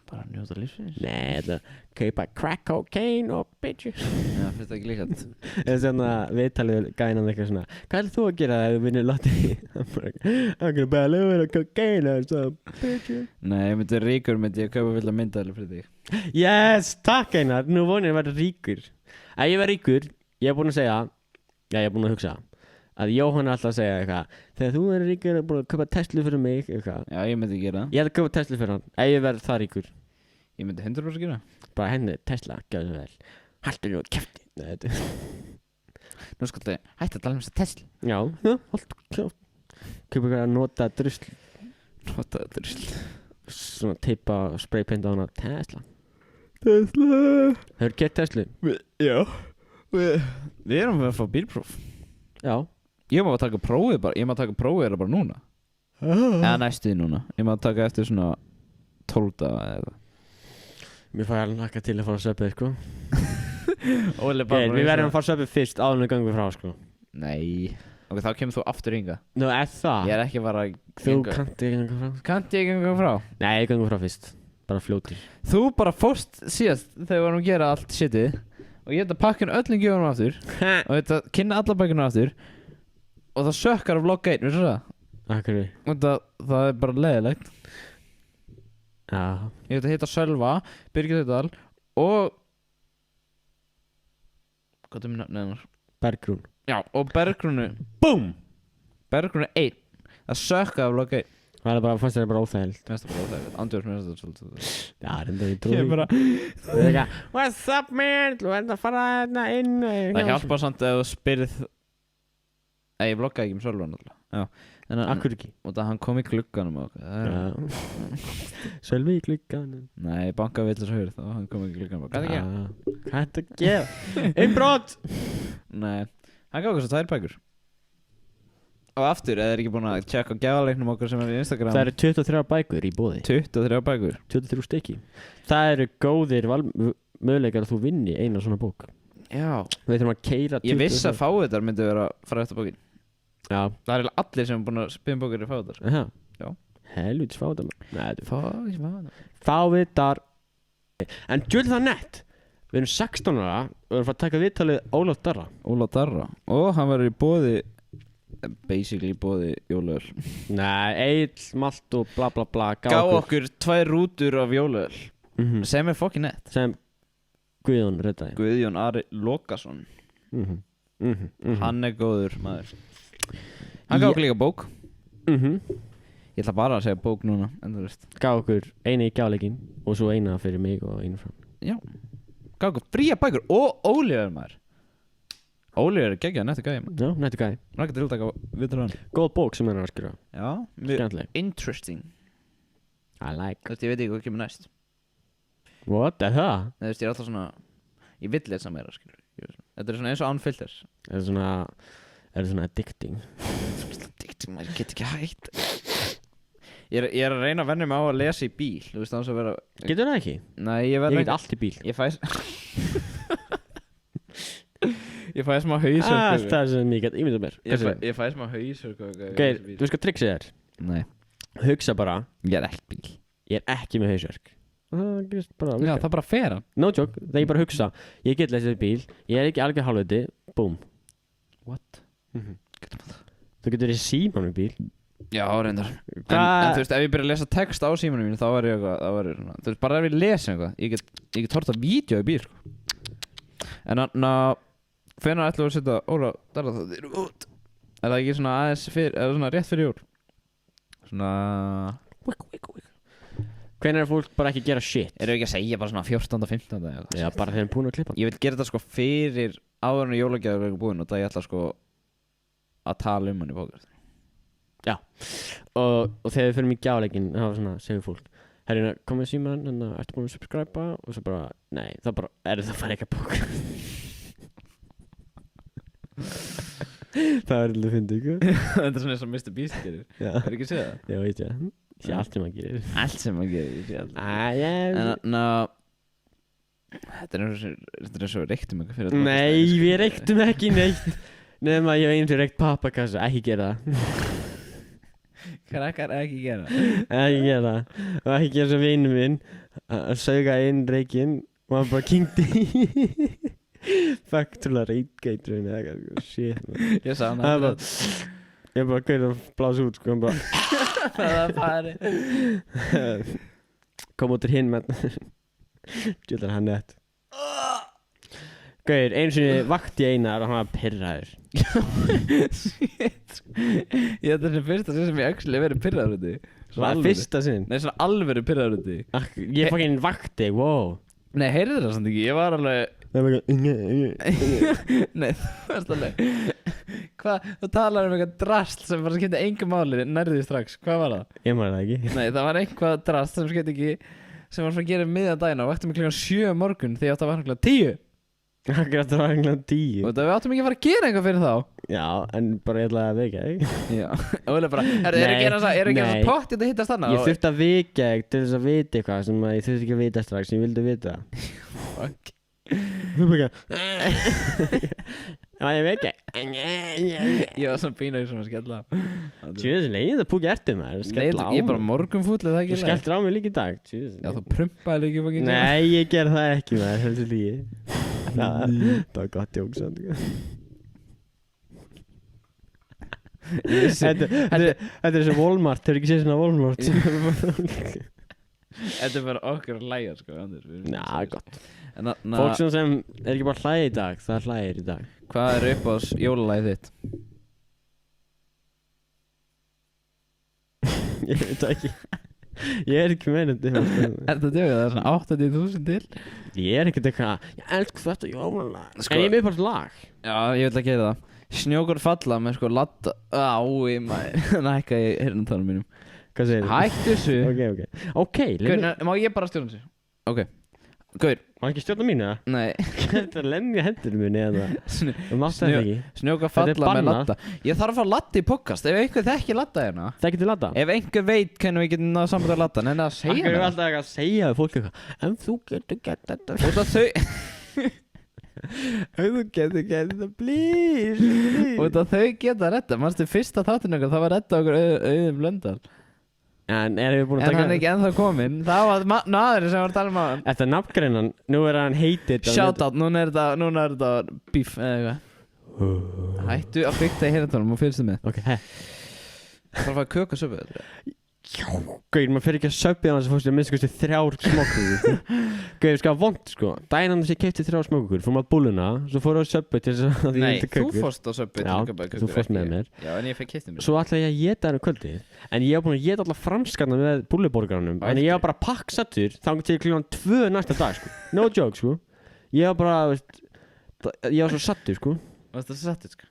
Bara að njóta lífsins. Nei, þetta kaupa crack cocaine og bitches. Já, finnst það ekki líkant. Eða svona viðtalið gænan eitthvað svona. Hvað ætlaði þú að gera ef þú vinnur lotterí? I'm gonna buy a little bit of cocaine and some bitches. Nei, ég myndi ríkur myndi ég kaupa fulla myndaðalir fyrir þig. Yes, takk Einar. Nú vonið ég að vera ríkur. Ef ég var ríkur, ég er búin að segja, ég er búin að hugsa að Jóhann er alltaf að segja eitthvað þegar þú verður ríkur er búin að kaupa Tesla fyrir mig eitthvað. Já, ég myndi gera það. Ég ætla að kaupa Tesla fyrir hann, ef ég verð það ríkur. Ég myndi 100% gera. Bara henni Tesla, gæðu vel. Haldur nú kæfti. Nú skal þið hætti að tala um þess að Tesla. Já, haldur kæfti. Kaupa eitthvað að nota drusl. Nota drusl. Svona teipa og spraypinda á hana Tesla. Hefur gett Tesla? Já. Við erum að fá bílpróf. Já. Ég má að taka prófið bara. Ég má að taka prófið bara núna. Eða næstuði núna. Ég má að taka eftir svona 12 daga eða eitthvað. Mér fæði alveg nakka til að fara að söpið, sko. Óli bara. Við verðum að fara að söpið fyrst áður en við gangum frá, sko. Nei. Ok, þá kemur þú aftur ynga. Nú, það? Ég er ekki bara að Þú kannt ekki ganga frá. Kannt ég ganga frá? Nei, ég gangum frá fyrst. Bara fljótir. Þú bara fórst síðast þegar við varum að gera allt shitið. Og ég ætla að pakka öllum gjöfunum aftur. Og ég ætla að kynna alla bækuna aftur. Og það sökkar af vlogg 1, veistu það? Akkur við. Og það er bara leiðilegt. Já. Ég ætla að hitta Sölva, Birgir Þeirdal og... Hvað er mér nefnar? Bergrún. Já, og Bergrúnu. BOOM! Bergrúnu 1. Það sökkar af vlogg 1. Það er bara, fannst þér bara óþægild. Mér finnst það bara óþægilegt. Andjórs, mér finnst það svolítið. Já, reynda við trúið. Ég bara... What's up, man? Þú ert að fara hérna inn. Það hjálpar samt að þú spyrð... Ég vloggaði ekki Sölva náttúrulega. Já. Akkur ekki. Og það hann kom í glugganum og okkur. Sölvi í glugganum. Nei, banka vill þess að höra þá hann kom í glugganum og hvað er það að gera? Hvað er það að gera? Innbrot! Nei, hann gaf okkur svo 2 bækur. Og aftur, eða er ekki búin að tjekka á gjafaleiknum okkar sem er í Instagram. Það eru 23 bækur í boði. 23 bækur. 23 stykki. Það eru góðir möguleikar að þú vinni eina svona bók. Já. Við þurfum að keyra 23. Ég vissi að fávitar myndi vera frægasta bókin. Já. Það er allir sem er búin að spila bókir í fávitar. Já. Helvítis fávitar. Nei, Fávitar. En djúlega það nett. Við erum 16 ára og við erum að taka viðtalið Ólaf Darra. Ólaf Darra. Og hann verður í boði, basically í boði jólaöl. Nei, Egill, Malt og bla bla bla. Gá okkur 2 rútur af jólaöl. Sem er fucking nett. Sem Guðjón reddaði. Guðjón Ari Lokason. Hann er góður maður. Hann gaf okkur líka bók. Ég ætla bara að segja bók núna, en þú veist. Gaf okkur eina í gjafleikin og svo eina fyrir mig og eina frá. Já. Gaf okkur fría bækur og Ólífer maður. Ólífer er geggjað, nettu gæði maður. Já, nettu gæði. Rækka til að taka viðtal hann. Góð bók sem hann er að skrifa. Já, skemmtileg. Interesting. I like. Þú veist, ég veit ekki hvað kemur næst. What, er það? Nei, þú veist, ég er alltaf svona, ég vill lesa meira, skilur. Þetta er svona eins og án filters. Er það svona addicting? Addicting, maður get ekki hægt. Ég er að reyna að venja mig á að lesa í bíl, þú veist, þannig að vera... Getur það ekki? Nei, ég get allt í bíl. Ég fæ smá hausverku. Það er sem ég get ímyndað mér. Ég fæ smá hausverku. Gauð, þú veist hvað trixið er? Nei. Hugsa bara. Ég er ekki bíl. Ég er ekki með hausverk. Það gerist bara Já, það bara fer hann. No joke, þegar ég bara hugsa. Ég get lesið í bíl. Ég er ekki algjör hálfviti. Boom. What? Þú getur í símanum í bíl. Já, reyndar. En þú veist, ef ég byrja að lesa text á símanum mínu, þá var ég eitthvað, svona. Þú veist, bara ef ég lesa eitthvað, ég get horft að vídeo í bíl, sko. En hvenær ætlum við að setja Ólaf Darra þáttir út? Er það ekki svona aðeins fyrir, eða svona rétt fyrir jól? Svona... Hvenær er fólk bara ekki að gera shit? Erum við ekki að segja bara svona 14. og 15. eða? Já, bara þegar við erum búin að klippa. Ég vil gera þetta sko fyrir áður en jólagjafir verður búin og það ég ætla sko að tala um hann í podcast. Já. Og þegar við fyrir í gjafleikin, þá svona segir fólk, Herri, komið síman, ertu búin að subscriba? Og svo bara, nei, það bara, það fara ekki að bóka? Það var alltaf fyndið, ekki? Þetta er svona eins og Mr. Beast gerir. Það er ekki að segja það? Já, veit ég. Sé allt sem hann gerir. Allt sem hann gerir, sé allt. Þetta er eins og reyktum eitthvað fyrir. Nei, við reyktum ekki neitt. Nefnum að ég hef einu reykt pappakassa, ekki gera það. Krakkar, ekki gera það. Ekki gera það. Og ekki gera svo vinur minn að sauga inn reykinn og hann bara kynkti Factual reykgeitur eða eitthvað, shit man. Ég sá hann að ég bara gauði að blása út, sko, hann bara það fari kom út úr hinn, menn djúlar hann nett gauður, einu sinni vakti ég Einar og hann var pirraður. Shit. Ég þetta er sem fyrsta sinn sem ég actually verið pirraður út í. Svona fyrsta sinn? Nei, svona alveg pirraður út í. Ég fucking vakti, wow. Nei, heyrðu það samt ekki, ég var alveg Það var ekki Nei, þú varst alveg Hvað, þú talar eitthvað drast sem bara skemmti engum máli, nærði strax, hvað var það? Ég maður það ekki. Nei, það var eitthvað drast sem skemmti ekki sem var að gera miðjan daginn og vakti mig klukkan 7 morgun þegar ég átti að vakna klukkan 10. Akkurat það var klukkan 10. Og það við áttum ekki að fara að gera eitthvað fyrir þá. Já, en bara ég ætlaði að vekja þig. Já, og það bara, er ekki eins og pott þetta hittast þarna? Ég þurfti að vekja þig til þess að vita eitthvað sem ég þurfti ekki að vita strax, ég vildi vita. Fuck. Þú bara Já, ég vekja. Ég var svona pínu sem að skella á. Tjóðis, leiðið að púki ertu maður, skella á mig. Ég er bara morgunfúll, er það ekki leið? Þú skelltir á mig líka í dag, tjóðis. Já, þú prumpaði líka fokkin. Nei, ég gerði það ekki maður, heldur lígi. Það var gott jók samt. Þetta er sem Walmart, þau eru ekki séð svona Walmart. Þetta er bara okkur að hlæja, sko. Já, gott. Fólk sem er ekki bara hlæja í dag, það hlægir í dag. Hvað er upp á jólalagið þitt? Ég veit það ekki. Ég er ekki meinandi. Er þetta djögð? Það er svona 80.000 til? Ég er ekkert eitthvað, ég elsk þetta jólalag. En ég er með bara lag. Já, ég vil að gera það. Snjókur falla með sko latta. Ái, maður. Nækka í heyrnartólum mínum. Hvað segir þið? Hættu þessu. Ok, Gaur, má ég bara stjórna þessu? Ok. Gaur. Má ekki stjórna mínu það? Nei. Þetta lemja hendur minni eða það. Þú mátt þetta ekki. Snjókur falla með latta. Ég þarf að fá latta í podcast. Ef einhver þekki latta hérna. Þekkir þið latta? Ef einhver veit hvernig við getum náða samband á latta. En það segja mér. Það er alltaf eitthvað að segja við fólk eitthvað. En þú getur gert þetta. Og það þau... Þú getur gert þetta, please. Og það þau geta að redda. Manstu fyrsta þáttinn okkar, það var redda okkur Auðun Blöndal. En erum við búin að taka... En hann er ekki ennþá kominn. Það var maðurinn sem var að tala um hann. Þetta er nafngreinan. Nú er hann heitið. Shoutout, núna er þetta beef eða eitthvað. Hættu að bygta í heyrnartólum og fylgstu með. Ok, Það þarf að fá köku og söpu. Já, gauður, maður fyrir ekki að söpja þannig að fórstu að minnst kosti 3 smákökur. Gauður, sko, vond, sko. Daginn hann sem ég keypti 3 smákökur, fór maður búluna, svo fór ég að söpja til þess að ég vildi kökur. Nei, þú fórst á söpja til Já, þú fórst með mér. Já, en ég fekk keypti mér. Svo ætlaði ég að éta henni kvöldið, en ég var búin að éta alla franskarna með búlluborgaranum, en ég var bara pakksattur þangað til klukkan 2 næsta dag, sko. No joke, sko. Ég var bara, veist, ég var svo sattur, sko. Varstu það sattur, sko?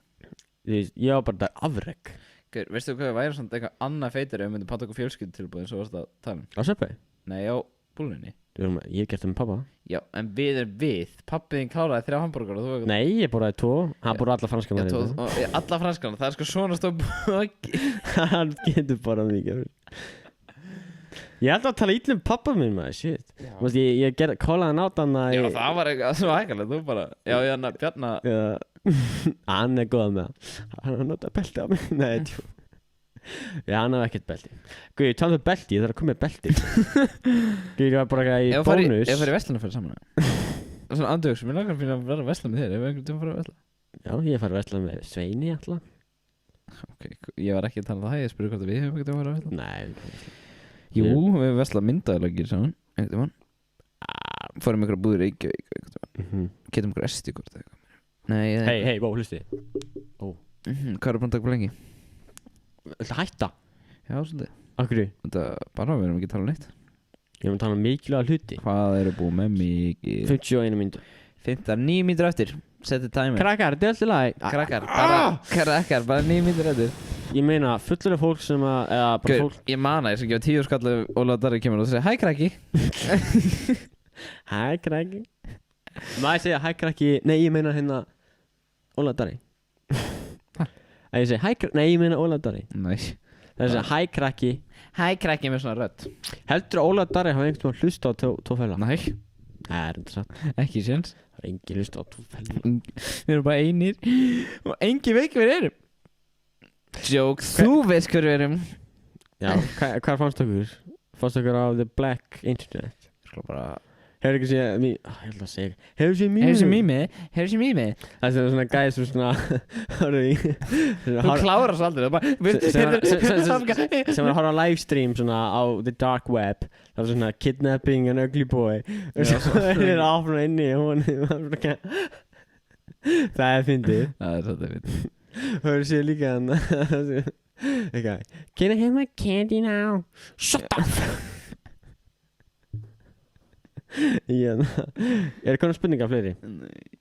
Ég var bara afrek. Gaur, veistu hvað væri svona eitthvað annað feitir ef við myndum panta okkur fjölskyldutilboð eins og varst að tala um? Á söpvei? Nei, á búlunni. Ég hef gert það með pappa. Já, en við. Pappiðinn kláraði 3 hamborgar og þú eitthvað. Nei, ég borðaði 2. Hann borðaði alla franskarna. Alla franskarna, það er sko svona stóð bóki. Hann getur borðað mikið. Ég held að tala illa um pappa minn, maður, shit. Ég kólaði hann át hann að... Já, það var eitthvað svo hækkalegt, þú bara... Já, Bjarna... Hann er góð með það. Hann har notað belti á mig. Nei, tjú. Já, hann hafði ekkert belti. Guð, ég talaði um belti, ég þarf að koma með belti. Guð, ég var bara eitthvað í bónus. Ef ég fari í Vestlun að fara saman. Það er svona andaugs, mér langar að finna að vera að vesla með þér. Ef einhvern tíma fara að vesla. Já, ég fari að vesla með Sveini alltaf. Ok, ég var ekki að tala um það. Ég spurði hvort við hefum ekkert að fara að vesla. Nei. Jú, við vesla myndaðalagir saman. Fórum ykkur að búður Reykjavík. Getum ykkur estíkort eða eitthvað. Hei, bó, hlusti. Hvað er búin að taka på lengi? Viltu hætta? Já, svolítið. Akkurru? Þetta bara, við erum ekki að tala um neitt. Ég erum að tala um mikilvæga hluti. Hvað eru búin með mikið? 51 mínútur. 59 mínútur eftir. Settu timer. Krakkar, þetta er alltaf lag. Krakkar, bara 9 mínútur eftir. Ég meina fullur af fólk sem að eða bara Gaur, fólk ég man að ég sem gefa 10 skall ef Ólaður Darri kemur og þú segir hæ krakki. Hæ krakki. Maður segja hæ krakki. Nei, ég meina hérna Ólaður Darri. Að ég segi hæ krakki. Nei, ég meina Ólaður Darri. Nei. Það er að segja hæ krakki. Hæ krakki með svona rödd. Heldur að Ólaður Darri hafa einhvern veginn hlusta á tófæla? Nei, Það er þetta satt. ekki séns. Það er engin hlusta á tófæla. Við erum bara einir og engin veit hver við erum. Jokes, þú veist hver við erum. Já, hvað fannst okkur? Fannst okkur á the black internet? Sko bara Hefur ekki séð ég held að segja Hefur séð Hefur sér mými. Það er svona gæði sem svona Þú klárar svo aldrei. sem var að horfa á livestream svona á the dark web. Það var svona kidnapping an ugly boy. Og svo er það áfram inni og hún það er fyndið. Það er svolítið fyndið. Hefur séð líka hann Can I have my candy now? Shut up. Er konar spurningar fleiri? Nei.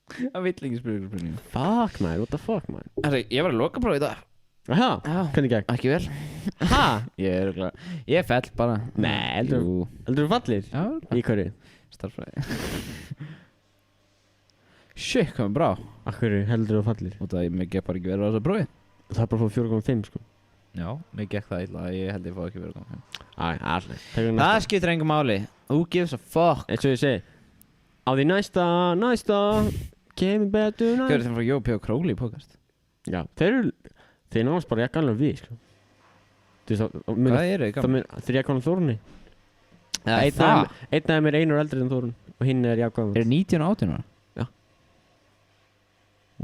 Það vill ekki spurningar. Fuck man, what the fuck man? Ég var að loka prófa í dag. Aha, Já. hvernig gekk? Ekki vel. Ha? Ég er fell bara. Nei, Jú. heldur þú fallir? Já, Í hverju? starffræði. Shit, hvað er bra. Akkur heldur þú fallir? Og það ég gekk bara ekki verið á þessu prófi. Það er bara frá 4,5 sko. Já, mér gekk það illa. Ég held ég fá ekki verið á það. Allir Það skiptir engum máli. Who gives a fuck? Eins og ég segi á því næsta kemur betur næst. Gjörðu þeim frá Jópi og Króli í podcast. Já, þeir náðast bara jakkanlega við sko. Þú veist Hvað eru þið gaman? þeir jakkanlega Þórunni. Einn það? Einn af þeim er einur eldri en Þórun og hinn er jakkanlega. Er 19 og 18 ára? Já.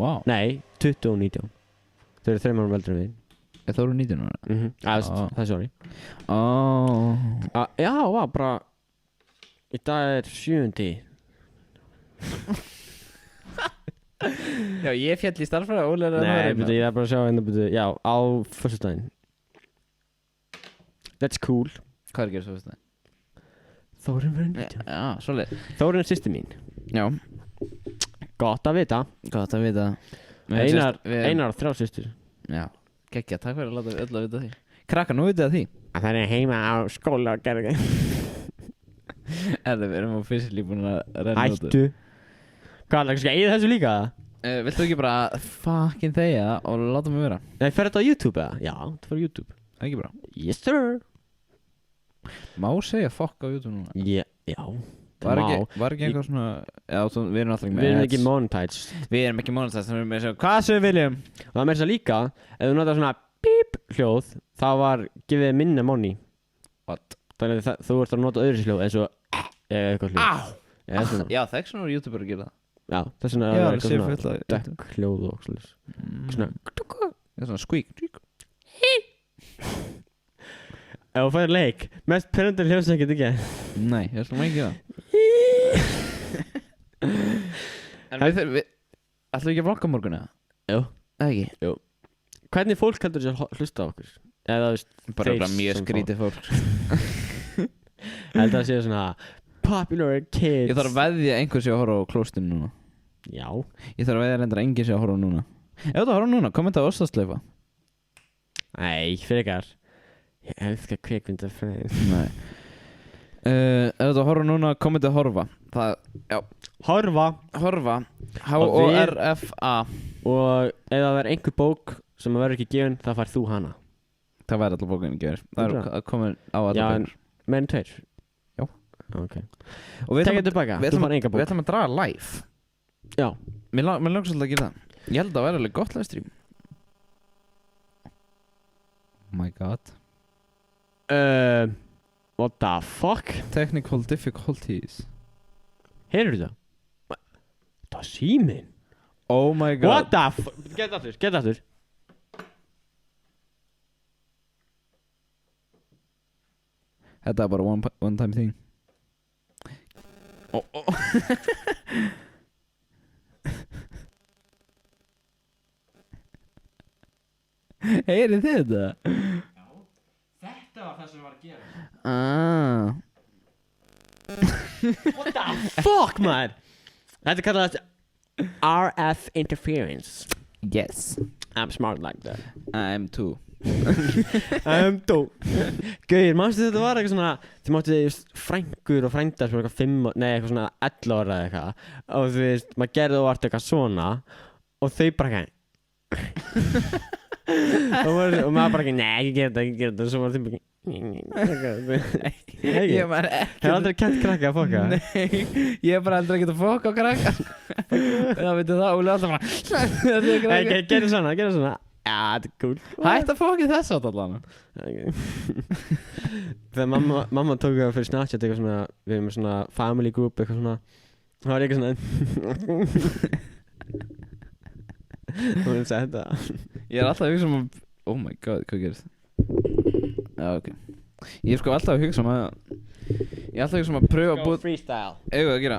Wow. Nei, 20 og 19. Þeir eru 3 árum eldri en við. Er Þóru 19 ára? Það er sorry. Já, bara í dag er 7. Já, ég fjall í starffræði og Óli er að Nei, byrju, ég er bara að sjá hérna, já, á föstudaginn. That's cool. Hvað er að gera svo fyrst það? Þórun verður 19. Já, svolítið. Þórun er systir mín. Já. Gott að vita. Gott að vita. Einar 3 systur. Já. Gekkja, takk fyrir að láta öll að vita því. Krakka, nú vitið það því. Það er heima á skóla og gerði. Við erum á fyrstli búin að renna út. Hættu. Hvað, það skal eigið þessu líka? Viltu ekki bara fucking þegja og láta mig vera? Nei, fer þetta á YouTube eða? Já, þetta fer á YouTube. Ekki bara. Yes sir. Má segja fuck á YouTube núna? Já. Var ekki eitthvað svona... Já, við erum alltaf ekki með Við erum ads. ekki monetized. Við erum ekki monetized, þannig að við erum með að segja hvað sem við viljum. Og það er með þess að líka, ef þú notar svona bíp hljóð, þá var gefið þér minna money. What? Þannig að þú ert að nota öðru hljóð eins og eitthvað hljóð. Á! Já, það er svona YouTuber að gera það. Já, þess vegna Já, er það alveg sé eitthvað fullt svona af- dekk hljóð og svona. Svona. Það er svona squeak. Ef þú fæðir leik, mest pyrrandi hljóð sem getur ekki. Nei, ég ætlum ekki það. En við ætlum ekki að vlogga morgun eða? Jú. Eða ekki? Hvernig fólk heldur þess að hlusta á okkur? Eða þú veist, Bara þeir mjög sem skrítið fólk. Held að það séu svona popular kids. Ég þarf að veðja einhver sé að horfa á klóstinu núna. Já. Ég þarf að veðja reyndar að enginn sé að horfa á núna. Ef þú að horfa á núna, kommenta á Ostasleifa. Nei, frekar. Ég elskar kvikmyndafræði. Nei. Ef þú að horfa á núna, kommenta að horfa. Það, já. Horfa. Horfa. H-O-R-F-A. Og ef það er einhver bók sem verður ekki gefin, það fær þú hana. Það væri alltaf bókinu gefur. Það er komin á Já, alltaf en bókur. menn 2. Já. Ok. Og við Tekja ætlum tilbaka, við þú ætlum- fær enga við bók. ætlum að draga live. Já. Mér langar svolítið að gera það. Ég held að það væri alveg gott live stream. Oh my god. What the fuck? Technical difficulties. Heyrðu það? Það var síminn. Oh my god. What the fuck? Get aftur. Þetta er bara one time thing. Heyrið þið þetta? Þetta var það sem var að gera. What the fuck, man? Þetta kallast RF interference. Yes. I'm smart like that. I'm too. I'm too. Gauðir, manstu þetta var eitthvað svona, þið máttu frængur og frændar sem var eitthvað 5, nei eitthvað svona 11 ára eða eitthvað. Og þú veist, maður gerði og vart eitthvað svona og þau bara eitthvað og maður bara ekki, nei, ekki gera þetta og svo var þeim bara Ég var ekki Hefur aldrei kent krakka að fokka? Nei, ég bara aldrei ekki að fokka á krakka Það veitu það, Óli alltaf bara Gerðu svona Já, þetta er cool Hætt að fokka þess átt allan Þegar mamma tók það fyrir Snapchat eitthvað svona, við erum með svona family group eitthvað svona það var eitthvað svona og við sagði þetta Ég er alltaf að hugsa oh my god, hvað gerist Já, ok Ég er sko alltaf að hugsa ég er alltaf að hugsa að pröfa að búið freestyle Eigum við að gera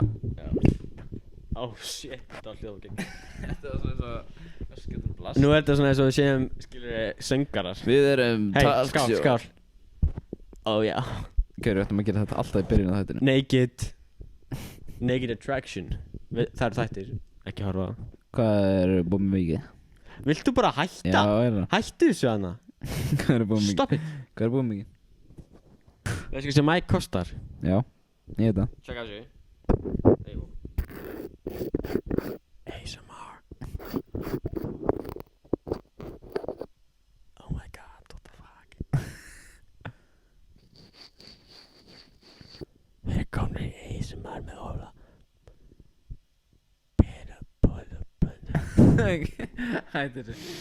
Oh shit, þetta var hljóðgeng Þetta var svona eins og skjóttur blast Nú er þetta svona eins og við séum, skilur söngarar Við erum Hei, skál Ó já Við ættum að gera þetta alltaf í byrjun á þættinu Naked Attraction Það eru þættir, ekki horfa á Hvað er búið með mikið? Viltu bara hætta? Já, er það Hættu þessu hana Hvað er búið með mikið? Stop it Hvað er búið með mikið? Veistu hvað sem Mike kostar? Já, ég veit það Tjekka þessu ASMR Oh my god, what the fuck Hér komur ASMR með Óla Pera, bolla, bolla Hættir þessu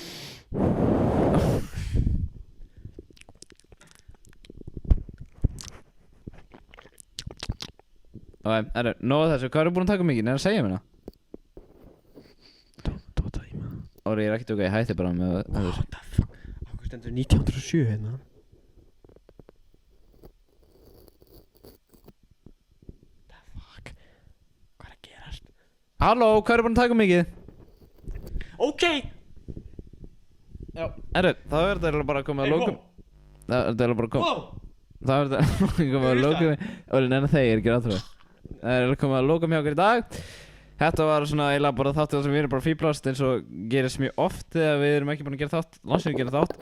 Nóða þessu, hvað eru búin að taka mikið? Nei, að segja mér það Dóta í maður Óri, ég er ekkert ok, ég hætti bara með What the fuck Hvað stendur 1907 hérna? What the fuck Hvað er að gerast? Halló, hvað eru búin að taka mikið? Ok Já það verður þetta bara að koma að lókum Það verður þetta bara að koma Það verður þetta að koma að lókum Óli, neina þeir, ekki aðtrúið Það er að koma að lókum hjá okkur í dag Þetta var svona eiginlega bara þáttið sem við erum bara fíblast eins og gerist mjög oft þegar við erum ekki búin að gera þátt Lansinu gera þátt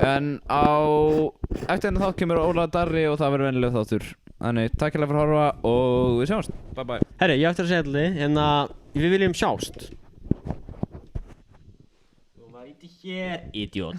En eftir þennan þátt kemur Óla Darri og það verður venjuleg þáttur Þannig, takk fyrir að horfa og við sjáumst Bye bye Herri, ég ætti að segja allir en við viljum sjást Þú mæti hér, idiot